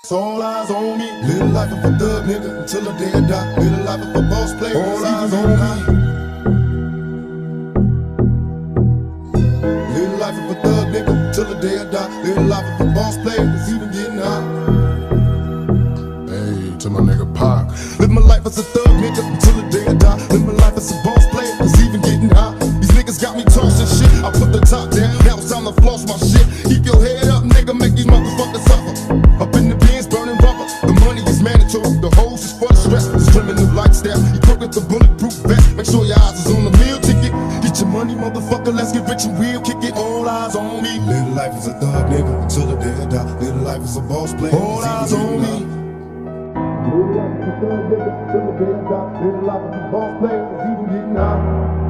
It's all eyes on me. Live life of a thug nigga until the day I die. Live life of a boss player. All eyes on me. Live life of a thug nigga until the day I die. Live life of a boss player. It's even getting hot. Hey, to my nigga Pac. Live my life as a thug nigga until the day I die. Live my life as a boss player. It's even getting hot. These niggas got me tossing shit. I put the top down. Now it's time to floss my shit. Keep your head up, nigga. Make these motherfuckers suffer. Up in the bins, burning rubber. The money is mandatory. The hose is for the stress. It's criminal lifestyle. You cook with the bulletproof vest. Make sure your eyes is on the meal ticket. Get your money, motherfucker. Let's get rich and real. Kick it. All eyes on me. Live life as a thug nigga until the day I die. Live life as a boss player. All eyes on me. Live life as a thug nigga until the day I die. Live life as a boss player. It's even getting hot.